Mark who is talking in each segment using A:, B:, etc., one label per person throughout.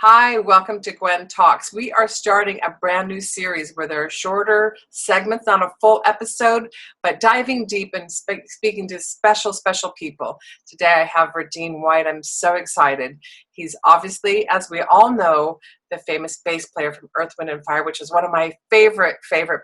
A: Hi, welcome to GWEN Talks. We are starting a brand new series where there are shorter segments, not a full episode, but diving deep and speaking to special people. Today I have Verdine White. I'm so excited. He's obviously, as we all know, the famous bass player from Earth, Wind & Fire, which is one of my favorite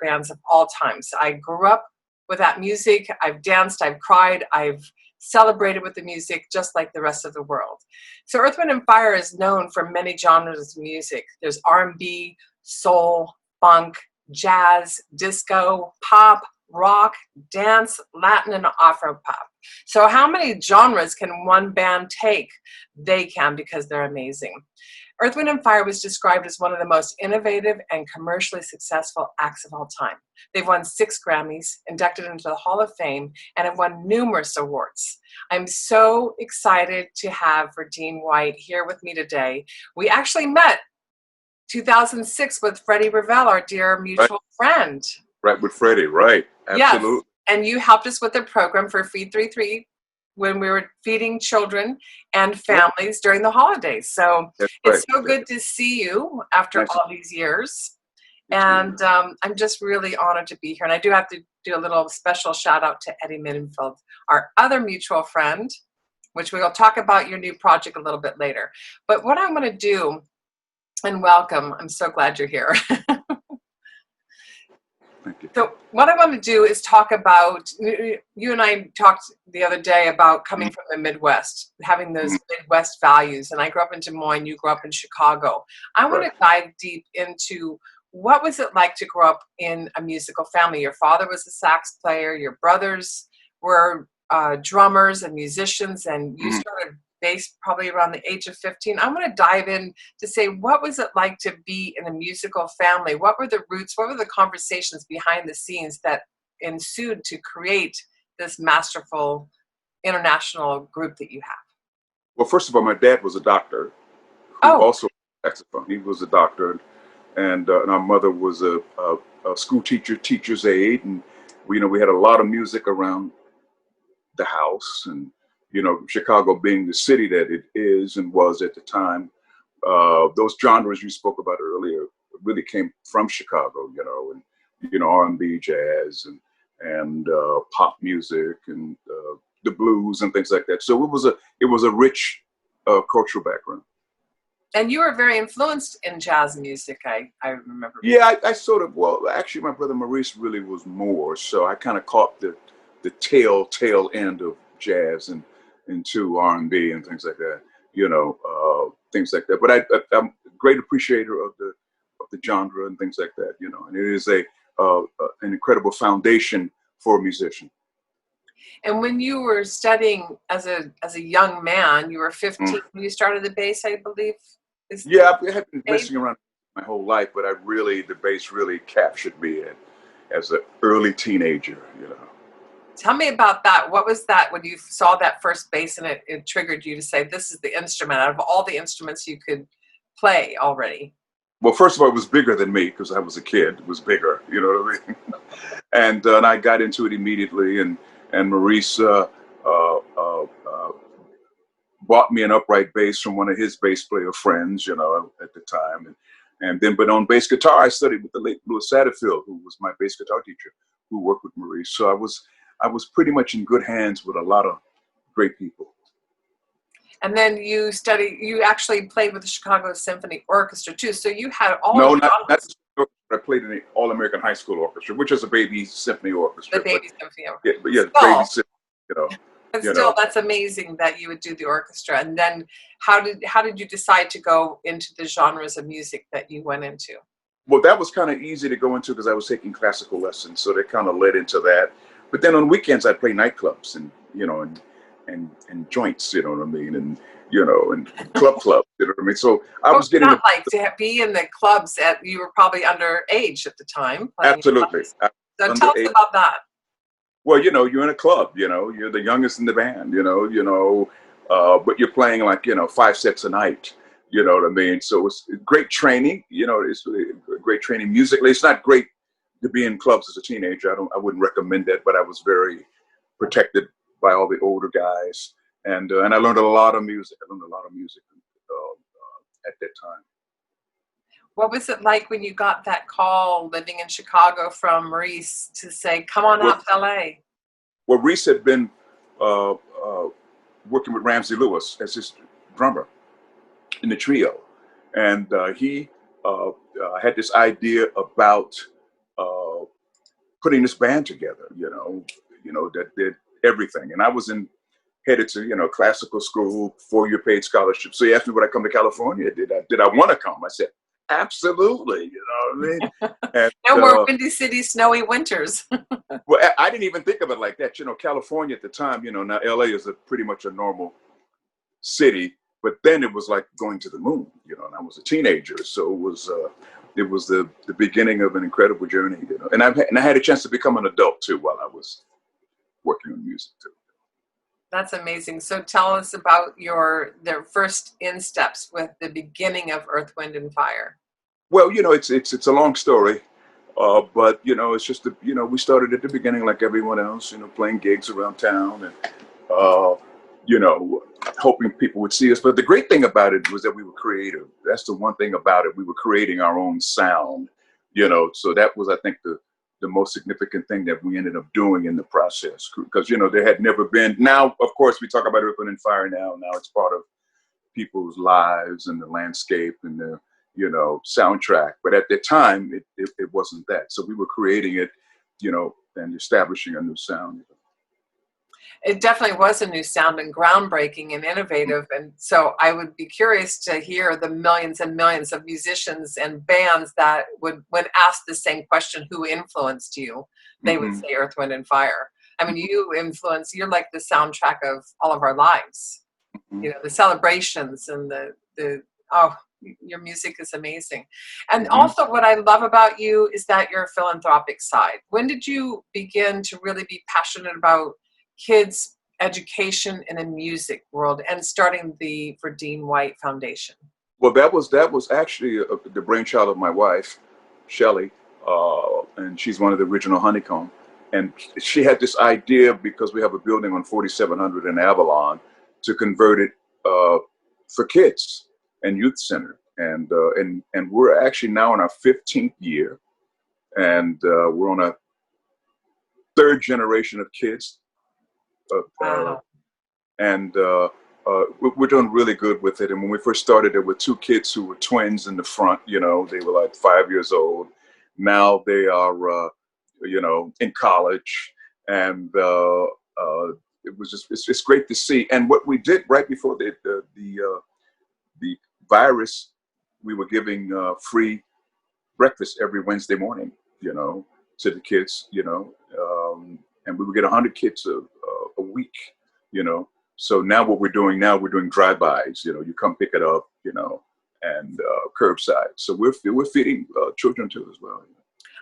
A: bands of all time. So I grew up with that music. I've danced, I've cried, I've celebrated with the music just like the rest of the world. So Earth, Wind & Fire is known for many genres of music. There's R&B, soul, funk, jazz, disco, pop, rock, dance, Latin, and Afro-pop. So how many genres can one band take? They can, because they're amazing. Earth, Wind & Fire was described as one of the most innovative and commercially successful acts of all time. They've won 6 Grammys, inducted into the Hall of Fame, and have won numerous awards. I'm so excited to have Verdine White here with me today. We actually met 2006 with Freddie Ravel, our dear mutual friend.
B: Right, with Freddie, right. Absolutely.
A: Yes, and you helped us with the program for Feed 33 when we were feeding children and families during the holidays. So it's so good to see you after all these years. And I'm just really honored to be here. And I do have to do a little special shout out to Eddie Minenfeld, our other mutual friend, which we will talk about your new project a little bit later. But what I'm going to do, and welcome, I'm so glad you're here.
B: Thank you.
A: So what I want to do is talk about, you and I talked the other day about coming from the Midwest, having those Midwest values. And I grew up in Des Moines, you grew up in Chicago. I want to dive deep into what was it like to grow up in a musical family? Your father was a sax player, your brothers were drummers and musicians, and you started bass probably around the age of 15. I want to dive in to say, what was it like to be in a musical family? What were the roots? What were the conversations behind the scenes that ensued to create this masterful international group that you have?
B: Well, first of all, my dad was a doctor who also played saxophone. He was a doctor, and our mother was a school teacher, teacher's aide, and we had a lot of music around the house. And Chicago being the city that it is and was at the time, those genres you spoke about earlier really came from Chicago, and R&B, jazz, and pop music, and the blues and things like that. So it was a rich cultural background.
A: And you were very influenced in jazz music, I remember.
B: Yeah, I sort of, well, actually my brother Maurice really was more, so I kind of caught the tail end of jazz and into R&B and things like that, things like that. But I'm a great appreciator of the genre and things like that, and it is an incredible foundation for a musician.
A: And when you were studying as a young man, you were 15 when you started the bass, I believe.
B: Yeah, I have been messing around my whole life, but the bass really captured me as an early teenager,
A: Tell me about that. What was that when you saw that first bass and it triggered you to say, this is the instrument out of all the instruments you could play already?
B: Well, first of all, it was bigger than me because I was a kid. It was bigger, you know what I mean? And I got into it immediately, and Maurice bought me an upright bass from one of his bass player friends, at the time. But on bass guitar, I studied with the late Louis Satterfield, who was my bass guitar teacher, who worked with Maurice. So I was pretty much in good hands with a lot of great people.
A: And then you actually played with the Chicago Symphony Orchestra too. So you had all
B: No, not I played in the All-American High School Orchestra, which is a baby symphony orchestra.
A: The baby symphony orchestra.
B: Yeah, but yeah, baby symphony,
A: But still, that's amazing that you would do the orchestra. And then how did you decide to go into the genres of music that you went into?
B: Well, that was kind of easy to go into because I was taking classical lessons, so that kind of led into that. But then on weekends I'd play nightclubs and and joints, you know what I mean, and and clubs, you know what I mean. So I was getting
A: not like to be in the clubs you were probably underage at the time.
B: Absolutely.
A: So tell us about that.
B: Well, you're in a club, you're the youngest in the band, but you're playing like 5 sets a night. You know what I mean? So it's great training. It's really great training musically. It's not great to be in clubs as a teenager. I wouldn't recommend that, but I was very protected by all the older guys, and I learned a lot of music. at that time.
A: What was it like when you got that call living in Chicago from Maurice to say, come on
B: Well,
A: out to LA?
B: well, Reese had been uh, uh, working with Ramsey Lewis as his drummer in the trio, and he had this idea about uh, putting this band together. That did everything, and I was headed to classical school, 4-year paid scholarship. So he asked me would I come to California? Did I want to come? I said absolutely. You know what I mean? And,
A: No more Windy City snowy winters.
B: well, I didn't even think of it like that. California at the time, now LA is pretty much a normal city, but then it was like going to the moon, and I was a teenager. So it was the beginning of an incredible journey, and I had a chance to become an adult too while I was working on music too.
A: That's amazing. So tell us about their first insteps with the beginning of Earth, Wind, and Fire.
B: Well, it's a long story. But it's just we started at the beginning like everyone else, playing gigs around town and hoping people would see us. But the great thing about it was that we were creative. That's the one thing about it. We were creating our own sound, So that was, I think, the most significant thing that we ended up doing in the process, because there had never been. Now, of course, we talk about Earth, Wind, and Fire now. Now it's part of people's lives and the landscape and the soundtrack. But at the time, it wasn't that. So we were creating it, and establishing a new sound.
A: It definitely was a new sound and groundbreaking and innovative. And so I would be curious to hear the millions and millions of musicians and bands that would, when asked the same question, who influenced you, they would say Earth, Wind, and Fire. I mean, you're like the soundtrack of all of our lives. The celebrations and your music is amazing. And also what I love about you is that you're a philanthropic side. When did you begin to really be passionate about kids' education in the music world and starting the Verdine White Foundation?
B: Well, that was actually the brainchild of my wife, Shelley, and she's one of the original Honeycomb. And she had this idea, because we have a building on 4700 in Avalon, to convert it for kids and youth center. And we're actually now in our 15th year, and we're on a 3rd generation of kids.
A: Wow.
B: And we're doing really good with it. And when we first started, there were 2 kids who were twins in the front. They were like 5 years old. Now they are, in college, and it's great to see. And what we did right before the virus, we were giving free breakfast every Wednesday morning, to the kids, and we would get 100 kids a week, So now what we're doing drive-bys, you come pick it up, and curbside. So we're feeding children too as well.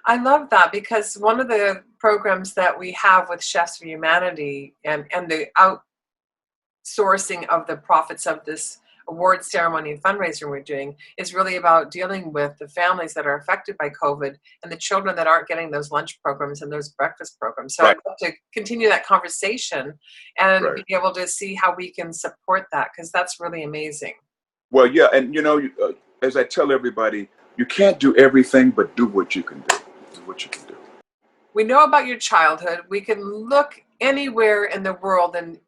A: I love that, because one of the programs that we have with Chefs for Humanity and the outsourcing of the profits of this award ceremony and fundraiser we're doing is really about dealing with the families that are affected by COVID and the children that aren't getting those lunch programs and those breakfast programs. So
B: Right.
A: I'd love to continue that conversation and be able to see how we can support that, because that's really amazing.
B: Well, yeah, and as I tell everybody, you can't do everything, but do what you can do. Do what you can do.
A: We know about your childhood. We can look anywhere in the world and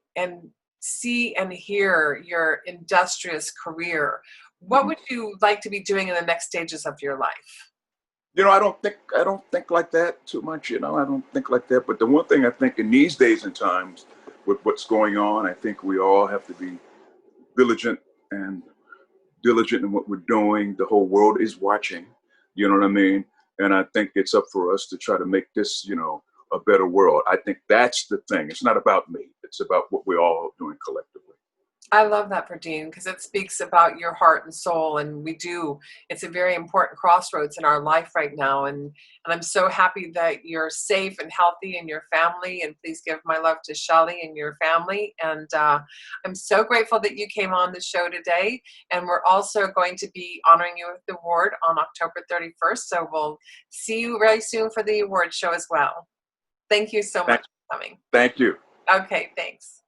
A: see and hear your industrious career. What would you like to be doing in the next stages of your life?
B: I don't think like that too much. I don't think like that. But the one thing I think in these days and times, with what's going on, I think we all have to be diligent in what we're doing. The whole world is watching. You know what I mean? And I think it's up for us to try to make this, a better world. I think that's the thing. It's not about me. It's about what we're all doing collectively.
A: I love that, Verdine, because it speaks about your heart and soul, and it's a very important crossroads in our life right now, and I'm so happy that you're safe and healthy in your family, and please give my love to Shelley and your family, and I'm so grateful that you came on the show today, and we're also going to be honoring you with the award on October 31st, so we'll see you very soon for the award show as well. Thank you so much for coming.
B: Thank you.
A: Okay, thanks.